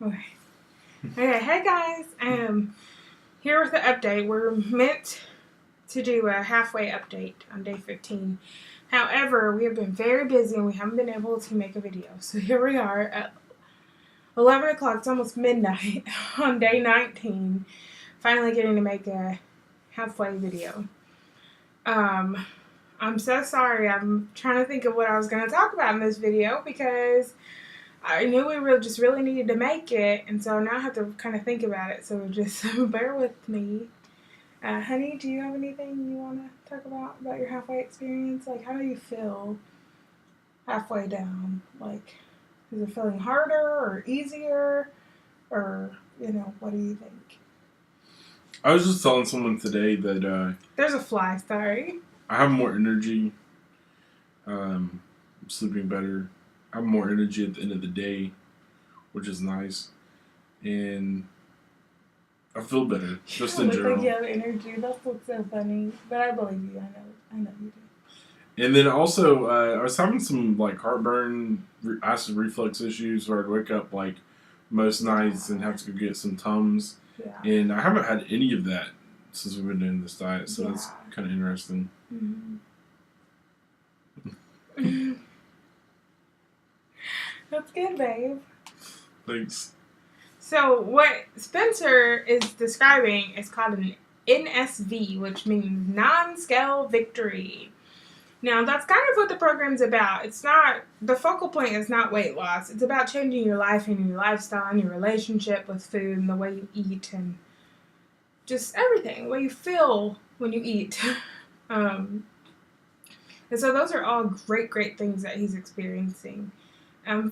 Okay. Okay, hey guys. Here with the update. We're meant to do a halfway update on day 15. However, we have been very busy and we haven't been able to make a video. So here we are at 11 o'clock. It's almost midnight on day 19. Finally getting to make a halfway video. I'm so sorry. I'm trying to think of what I was going to talk about in this video because I knew we really needed to make it, and so now I have to kind of think about it, so just bear with me. Honey, do you have anything you want to talk about your halfway experience? Like, how do you feel halfway down? Like, is it feeling harder or easier, or, what do you think? I was just telling someone today that there's a fly, sorry. I have more energy. I'm sleeping better. I have more energy at the end of the day, which is nice. And I feel better, just in general. Like you have energy. That's what's so funny. But I believe you. I know you do. And then also, I was having some heartburn, acid reflux issues where I'd wake up most nights and have to go get some Tums. Yeah. And I haven't had any of that since we've been doing this diet, so that's kind of interesting. Mm-hmm. That's good, babe. Thanks. So what Spencer is describing is called an NSV, which means non-scale victory. Now, that's kind of what the program's about. It's not, the focal point is not weight loss. It's about changing your life and your lifestyle and your relationship with food and the way you eat and just everything, the way you feel when you eat. And so those are all great things that he's experiencing.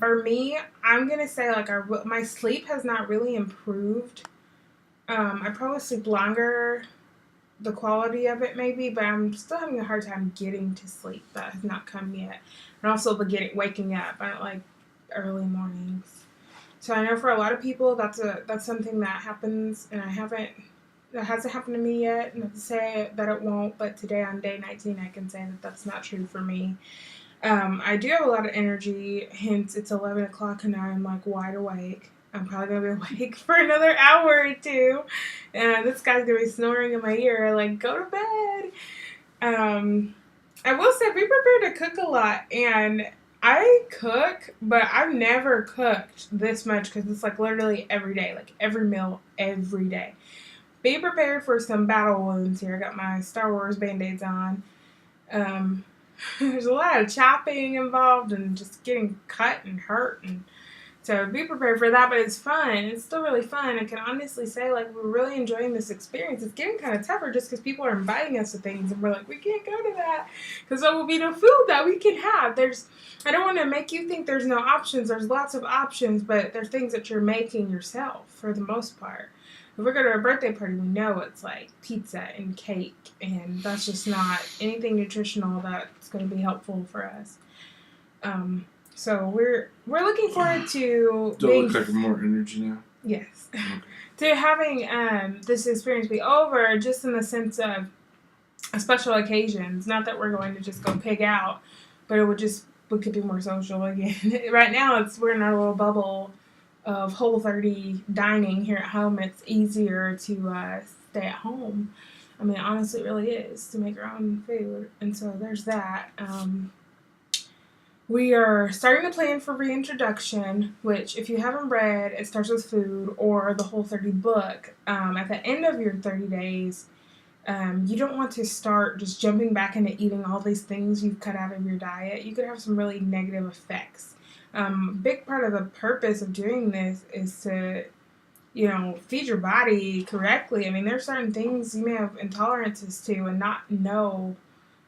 For me, I'm going to say my sleep has not really improved. I probably sleep longer, the quality of it maybe, but I'm still having a hard time getting to sleep. That has not come yet. And also waking up. I don't like early mornings. So I know for a lot of people that's something that happens, and that hasn't happened to me yet. Not to say that it won't, but today on day 19 I can say that that's not true for me. I do have a lot of energy, hence it's 11 o'clock and I'm wide awake. I'm probably going to be awake for another hour or two. This guy's going to be snoring in my ear, go to bed. I will say, be prepared to cook a lot. And I cook, but I've never cooked this much because it's literally every day, every meal, every day. Be prepared for some battle wounds here. I got my Star Wars Band-Aids on. There's a lot of chopping involved and just getting cut and hurt, and so be prepared for that, but it's fun. It's still really fun. I can honestly say, we're really enjoying this experience. It's getting kind of tougher just because people are inviting us to things, and we're we can't go to that because there will be no food that we can have. I don't want to make you think there's no options. There's lots of options, but they're things that you're making yourself for the most part. If we go to a birthday party, we know it's pizza and cake, and that's just not anything nutritional that's going to be helpful for us. So we're looking forward to look like more energy now? Yes. Okay. To having this experience be over, just in the sense of special occasions. Not that we're going to just go pig out, but we could be more social again. Right now, we're in our little bubble of Whole30 dining here at home. It's easier to stay at home. I mean, honestly, it really is, to make our own food. And so there's that. We are starting to plan for reintroduction, which, if you haven't read It Starts With Food or the Whole30 book, at the end of your 30 days, you don't want to start just jumping back into eating all these things you've cut out of your diet. You could have some really negative effects. Big part of the purpose of doing this is to, feed your body correctly. I mean, there's certain things you may have intolerances to and not know,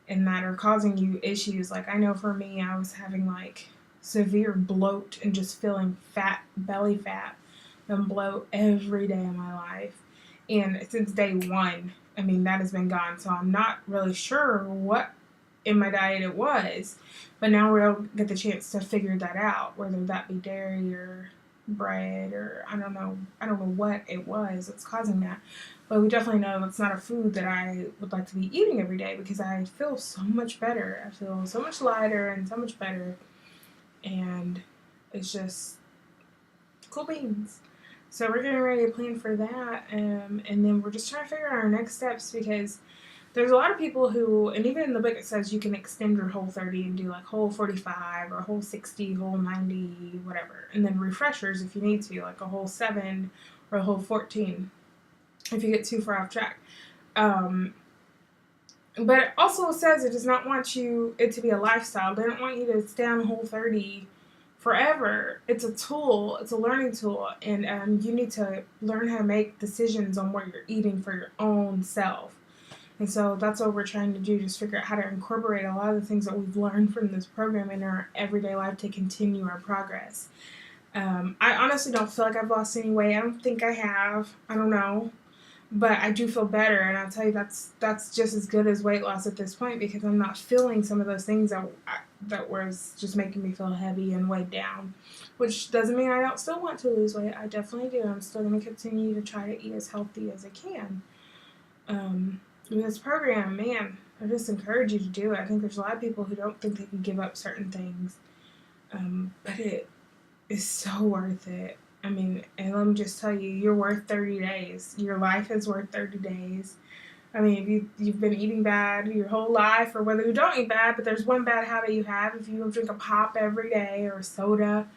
and that are causing you issues. I know for me, I was having severe bloat and just feeling belly fat and bloat every day of my life. And since day one, I mean, that has been gone. So I'm not really sure what in my diet it was, but now we'll get the chance to figure that out, whether that be dairy or bread or I don't know what it was that's causing that. But we definitely know that's not a food that I would like to be eating every day because I feel so much better. I feel so much lighter and so much better. And it's just cool beans. So we're getting ready to plan for that, and then we're just trying to figure out our next steps because there's a lot of people who, and even in the book it says you can extend your whole 30 and do like whole 45 or whole 60, whole 90, whatever, and then refreshers if you need to, like a whole 7 or a whole 14 if you get too far off track. But it also says it does not want it to be a lifestyle. They don't want you to stay on whole 30 forever. It's a tool. It's a learning tool. And you need to learn how to make decisions on what you're eating for your own self. And so that's what we're trying to do, just figure out how to incorporate a lot of the things that we've learned from this program in our everyday life to continue our progress. I honestly don't feel like I've lost any weight. I don't think I have. I don't know. But I do feel better, and I'll tell you that's just as good as weight loss at this point because I'm not feeling some of those things that was just making me feel heavy and weighed down. Which doesn't mean I don't still want to lose weight. I definitely do. I'm still going to continue to try to eat as healthy as I can. With this program, man, I just encourage you to do it. I think there's a lot of people who don't think they can give up certain things, but it is so worth it. I mean, and let me just tell you, you're worth 30 days. Your life is worth 30 days. I mean, if you've been eating bad your whole life, or whether you don't eat bad, but there's one bad habit you have. If you drink a pop every day or a soda,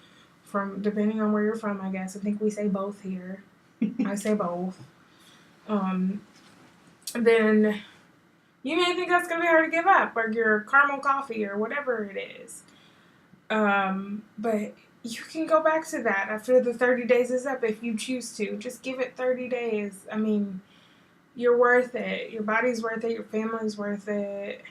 depending on where you're from, I guess. I think we say both here. I say both. Then you may think that's going to be hard to give up, or your caramel coffee, or whatever it is. But you can go back to that after the 30 days is up if you choose to. Just give it 30 days. I mean, you're worth it. Your body's worth it. Your family's worth it.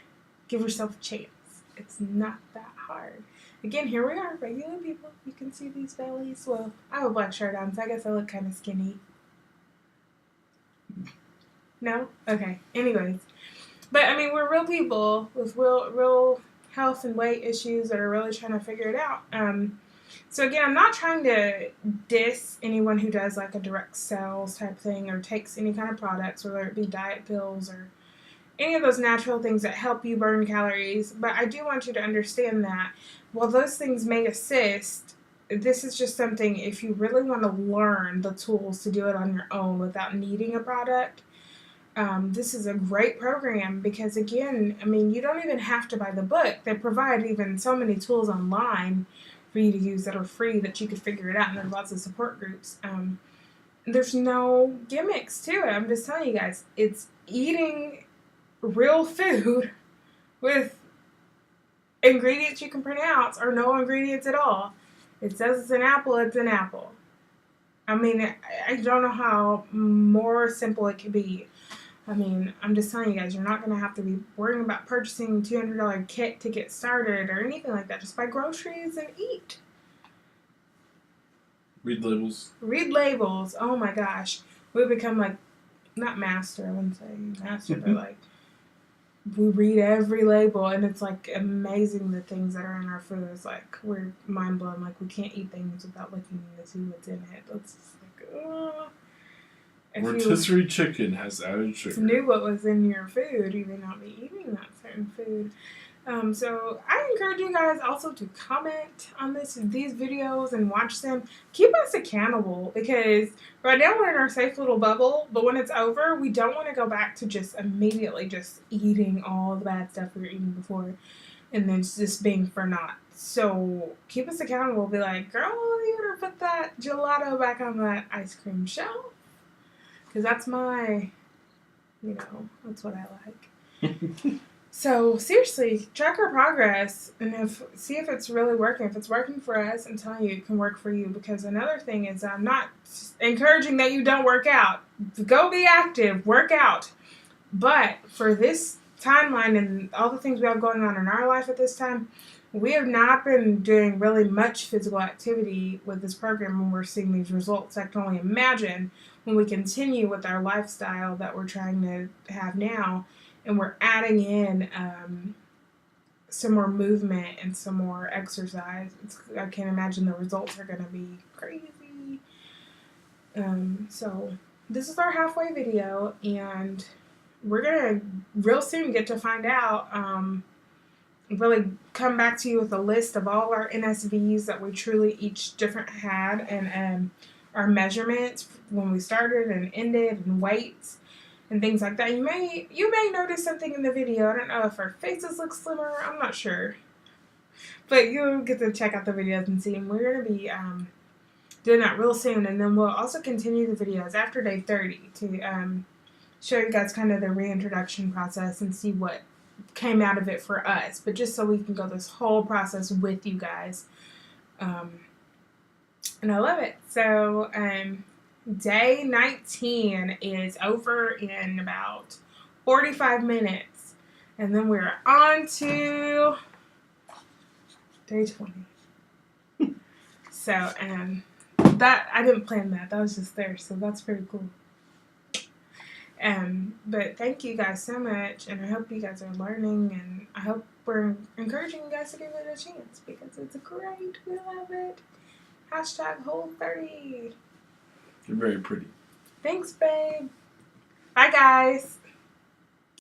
Give yourself a chance. It's not that hard. Again, here we are, regular people. You can see these bellies. Well, I have a black shirt on, so I guess I look kind of skinny. No? Okay. Anyways. But, I mean, we're real people with real health and weight issues that are really trying to figure it out. So again, I'm not trying to diss anyone who does like a direct sales type thing or takes any kind of products, whether it be diet pills or any of those natural things that help you burn calories. But I do want you to understand that while those things may assist, this is just something if you really want to learn the tools to do it on your own without needing a product. This is a great program because, again, I mean, you don't even have to buy the book. They provide even so many tools online for you to use that are free that you could figure it out, and there's lots of support groups. There's no gimmicks to it. I'm just telling you guys, it's eating real food with ingredients you can pronounce or no ingredients at all. It says it's an apple, it's an apple. I mean, I don't know how more simple it could be. I mean, I'm just telling you guys, you're not going to have to be worrying about purchasing a $200 kit to get started or anything like that. Just buy groceries and eat. Read labels. Read labels. Oh my gosh. We've become like, not master, I wouldn't say master, but like, we read every label and it's like amazing the things that are in our food. It's like, we're mind blown. Like, we can't eat things without looking to see what's in it. It's just like, oh. Rotisserie chicken has added sugar. If you knew what was in your food, you may not be eating that certain food. So I encourage you guys also to comment on these videos and watch them. Keep us accountable because right now we're in our safe little bubble, but when it's over, we don't want to go back to just immediately just eating all the bad stuff we were eating before and then just being for naught. So keep us accountable. Be like, girl, you better put that gelato back on that ice cream shelf. Because that's that's what I like. So, seriously, track our progress and see if it's really working. If it's working for us, I'm telling you, it can work for you. Because another thing is I'm not encouraging that you don't work out. Go be active. Work out. But for this timeline and all the things we have going on in our life at this time, we have not been doing really much physical activity with this program when we're seeing these results. I can only imagine when we continue with our lifestyle that we're trying to have now and we're adding in some more movement and some more exercise. I can't imagine the results are going to be crazy. So this is our halfway video and we're going to real soon get to find out really come back to you with a list of all our NSVs that we truly each different had and our measurements when we started and ended and weights and things like that. You may notice something in the video. I don't know if our faces look slimmer. I'm not sure. But you'll get to check out the videos and see. And we're going to be doing that real soon. And then we'll also continue the videos after day 30 to show you guys kind of the reintroduction process and see what came out of it for us. But just so we can go this whole process with you guys. And I love it. So day 19 is over in about 45 minutes. And then we're on to day 20. So, that, I didn't plan that. That was just there. So that's pretty cool. But thank you guys so much. And I hope you guys are learning. And I hope we're encouraging you guys to give it a chance. Because it's great. We love it. Hashtag Whole30. You're very pretty. Thanks, babe. Bye, guys.